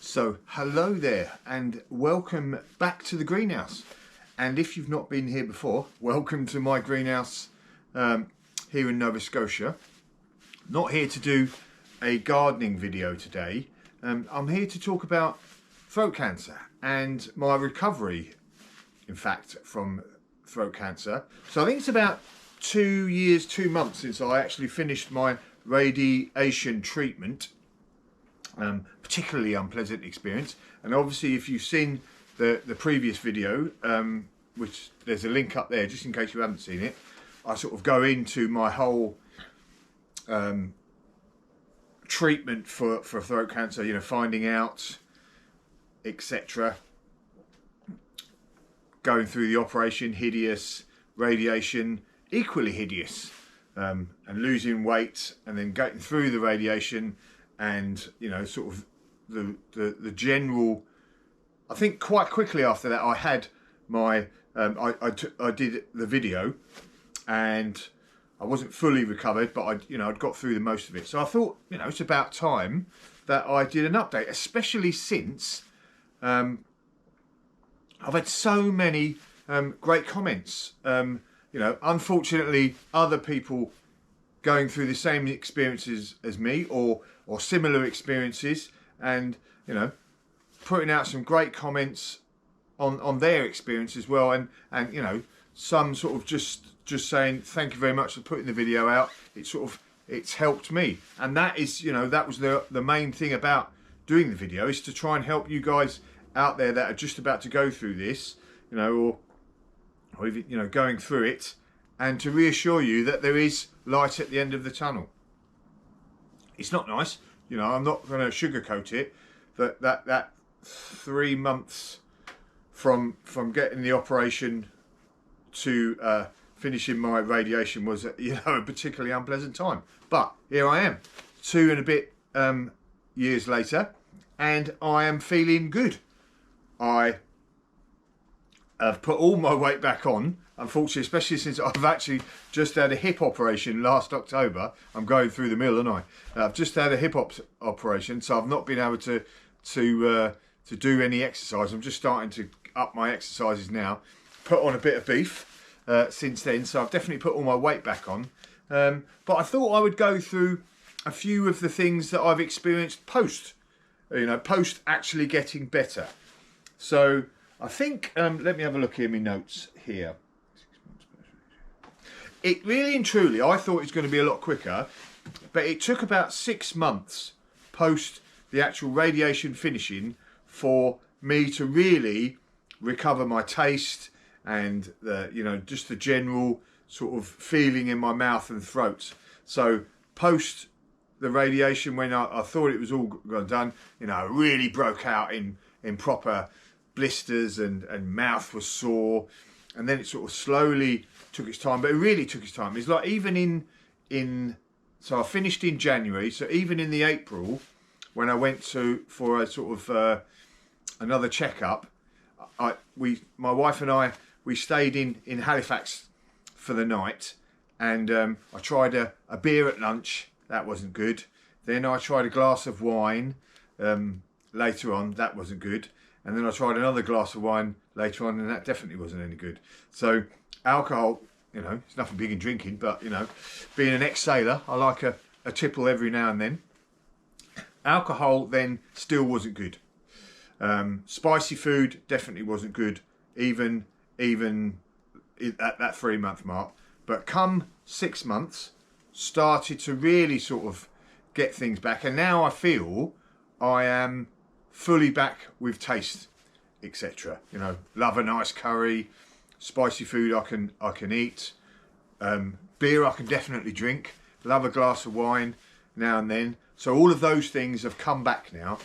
So hello there and welcome back to the greenhouse, and if you've not been here before, welcome to my greenhouse here in Nova Scotia. Not here to do a gardening video today. I'm here to talk about throat cancer and my recovery, in fact, from throat cancer. So I think it's about 2 years, 2 months since I actually finished my radiation treatment. Particularly unpleasant experience, and obviously if you've seen the previous video, which there's a link up there just in case you haven't seen it, I sort of go into my whole treatment for throat cancer, you know, finding out, etc., going through the operation, hideous, radiation, equally hideous, and losing weight, and then getting through the radiation. And you know, sort of the general. I think quite quickly after that, I had my I did the video, and I wasn't fully recovered, but I'd got through the most of it. So I thought, it's about time that I did an update, especially since I've had so many great comments. Unfortunately, other people going through the same experiences as me, or similar experiences, and putting out some great comments on their experience as well, and some sort of just saying thank you very much for putting the video out. It's helped me, and that is that was the main thing about doing the video, is to try and help you guys out there that are just about to go through this, or even going through it, and to reassure you that there is light at the end of the tunnel. It's not nice, I'm not going to sugarcoat it, that 3 months from getting the operation to finishing my radiation was a particularly unpleasant time. But here I am, 2 and a bit years later, and I am feeling good. I've put all my weight back on, unfortunately, especially since I've actually just had a hip operation last October. I'm going through the mill, aren't I? I've just had a hip operation, so I've not been able to do any exercise. I'm just starting to up my exercises now. Put on a bit of beef since then, so I've definitely put all my weight back on. But I thought I would go through a few of the things that I've experienced post actually getting better. So I think, let me have a look here, my notes here. It really and truly, I thought it was going to be a lot quicker, but it took about 6 months post the actual radiation finishing for me to really recover my taste and just the general sort of feeling in my mouth and throat. So post the radiation, when I thought it was all done, I really broke out in proper blisters, and mouth was sore, and then it sort of slowly took its time, but it really took its time. It's like even so I finished in January, so even in the April when I went for a sort of another checkup, my wife and I, we stayed in Halifax for the night, and I tried a beer at lunch. That wasn't good. Then I tried a glass of wine later on. That wasn't good. And then I tried another glass of wine later on, and that definitely wasn't any good. So alcohol, it's nothing big in drinking, but being an ex-sailor, I like a tipple every now and then. Alcohol then still wasn't good. Spicy food definitely wasn't good, even at that 3 month mark. But come 6 months, started to really sort of get things back, and now I feel I am fully back with taste, etc. Love a nice curry, spicy food I can eat, beer I can definitely drink, love a glass of wine now and then. So all of those things have come back now.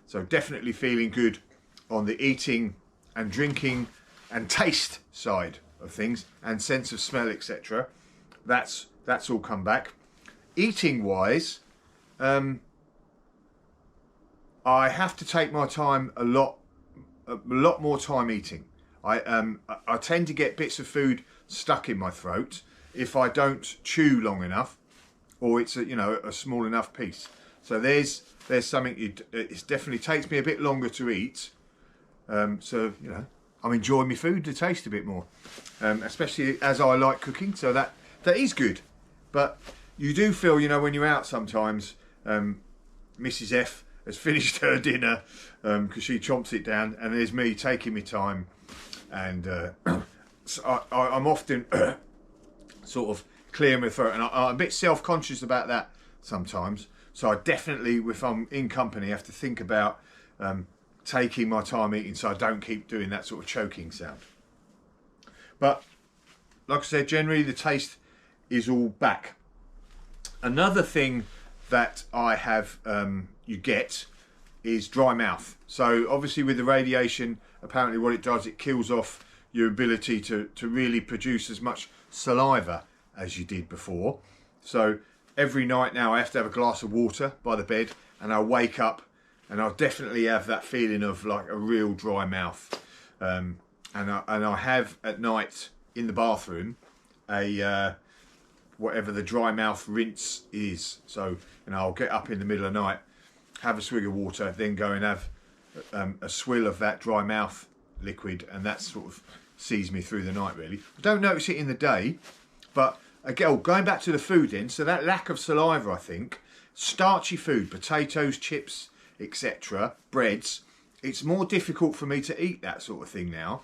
So definitely feeling good on the eating and drinking and taste side of things, and sense of smell, etc. That's all come back. Eating wise, I have to take my time a lot more time eating. I tend to get bits of food stuck in my throat if I don't chew long enough, or it's a small enough piece. So there's something. It definitely takes me a bit longer to eat. So you know, I'm enjoying my food to taste a bit more, especially as I like cooking. So that is good. But you do feel, you know, when you're out sometimes, Mrs. F has finished her dinner because she chomps it down, and there's me taking my time, and so I'm often sort of clearing my throat, and I'm a bit self-conscious about that sometimes. So I definitely, if I'm in company, have to think about taking my time eating, so I don't keep doing that sort of choking sound. But like I said, generally the taste is all back. Another thing that I have, you get, is dry mouth. So obviously with the radiation, apparently what it does, it kills off your ability to really produce as much saliva as you did before. So every night now I have to have a glass of water by the bed, and I'll wake up and I'll definitely have that feeling of like a real dry mouth. And I have at night in the bathroom a whatever the dry mouth rinse is. So, you know, I'll get up in the middle of the night, have a swig of water, then go and have a swill of that dry mouth liquid, and that sort of sees me through the night really. I don't notice it in the day, but again, going back to the food then, so that lack of saliva, I think, starchy food, potatoes, chips, etc., breads, it's more difficult for me to eat that sort of thing now.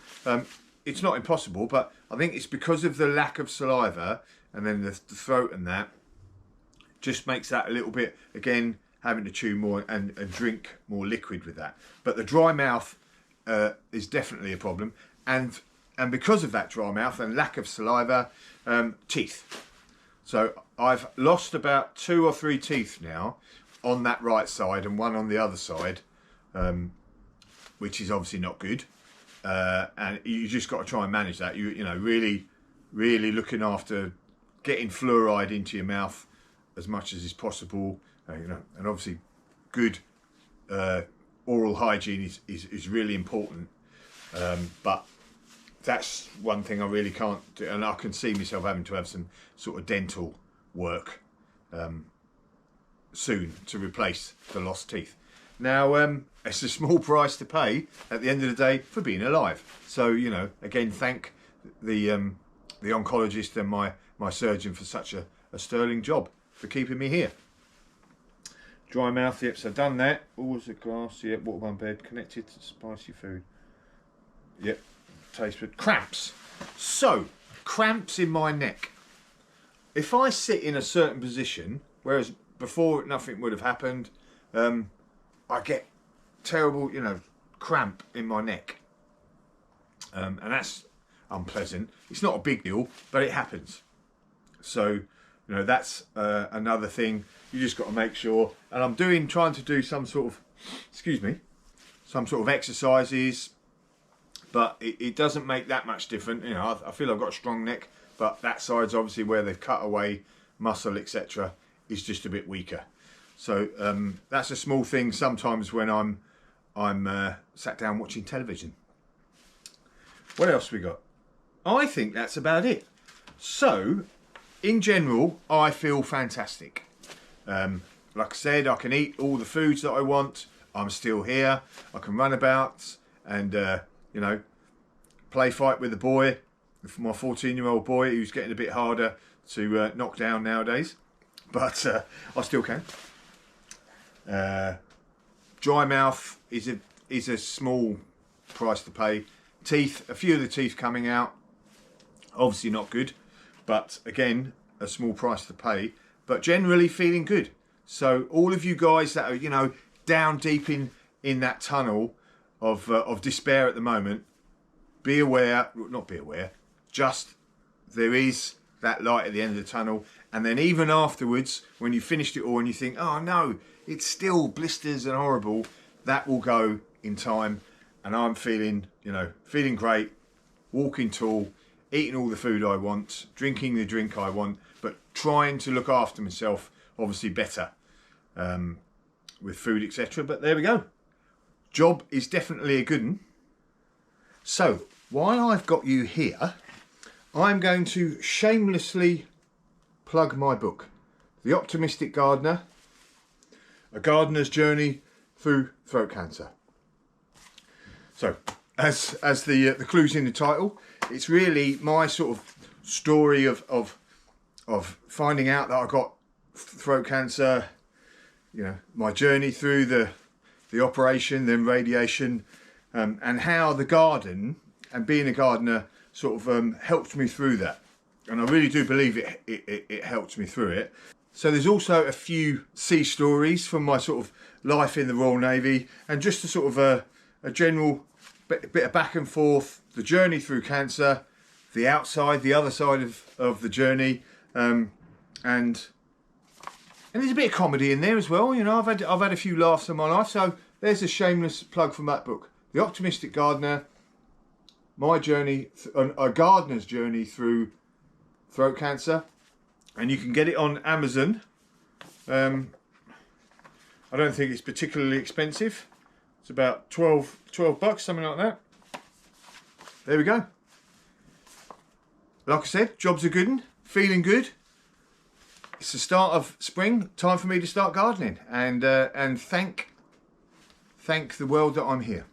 It's not impossible, but I think it's because of the lack of saliva, and then the throat and that just makes that a little bit, again, having to chew more and drink more liquid with that. But the dry mouth is definitely a problem, and because of that dry mouth and lack of saliva, teeth. So I've lost about 2 or 3 teeth now on that right side and one on the other side, which is obviously not good. And you just got to try and manage that. You know, really looking after getting fluoride into your mouth as much as is possible. You know, and obviously good oral hygiene is really important. But that's one thing I really can't do, and I can see myself having to have some sort of dental work soon to replace the lost teeth. Now, it's a small price to pay at the end of the day for being alive. So, you know, again, thank the oncologist and my surgeon for such a sterling job for keeping me here. Dry mouth, yep, so I've done that. Always a glass, yep, water on bed, connected to spicy food. Yep, taste good. Cramps. So, cramps in my neck. If I sit in a certain position, whereas before nothing would have happened, I get terrible, you know, cramp in my neck. And that's unpleasant. It's not a big deal, but it happens. So, you know, that's another thing. You just got to make sure. And I'm trying to do some sort of exercises, but it doesn't make that much difference. You know, I feel I've got a strong neck, but that side's obviously where they've cut away muscle, etc., is just a bit weaker. So that's a small thing sometimes when I'm sat down watching television. What else we got? I think that's about it. So, in general, I feel fantastic. Like I said, I can eat all the foods that I want. I'm still here. I can run about and, you know, play fight with the boy, my 14-year-old boy, who's getting a bit harder to knock down nowadays. But I still can. Dry mouth is a small price to pay. Teeth, a few of the teeth coming out, obviously not good, but again, a small price to pay, but generally feeling good. So all of you guys that are, you know, down deep in that tunnel of despair at the moment, be aware, not be aware, just there is that light at the end of the tunnel. And then even afterwards, when you finished it all and you think, oh no, it's still blisters and horrible, that will go in time. And I'm feeling, you know, feeling great, walking tall, eating all the food I want, drinking the drink I want, but trying to look after myself, obviously better with food, etc. But there we go. Job is definitely a good one. So, while I've got you here, I'm going to shamelessly plug my book, The Optimistic Gardener. A Gardener's Journey Through Throat Cancer. So, as the clue's in the title, it's really my sort of story of finding out that I got throat cancer, you know, my journey through the operation, then radiation, and how the garden and being a gardener sort of helped me through that. And I really do believe it helped me through it. So there's also a few sea stories from my sort of life in the Royal Navy, and just a sort of a general bit of back and forth, the journey through cancer, the other side of the journey, and there's a bit of comedy in there as well. You know, I've had a few laughs in my life. So there's a shameless plug from that book, The Optimistic Gardener, my journey, a gardener's journey through throat cancer, and you can get it on Amazon. I don't think it's particularly expensive. It's about 12 bucks, something like that. There we go. Like I said, job's a good one, feeling good. It's the start of spring, time for me to start gardening, and thank the world that I'm here.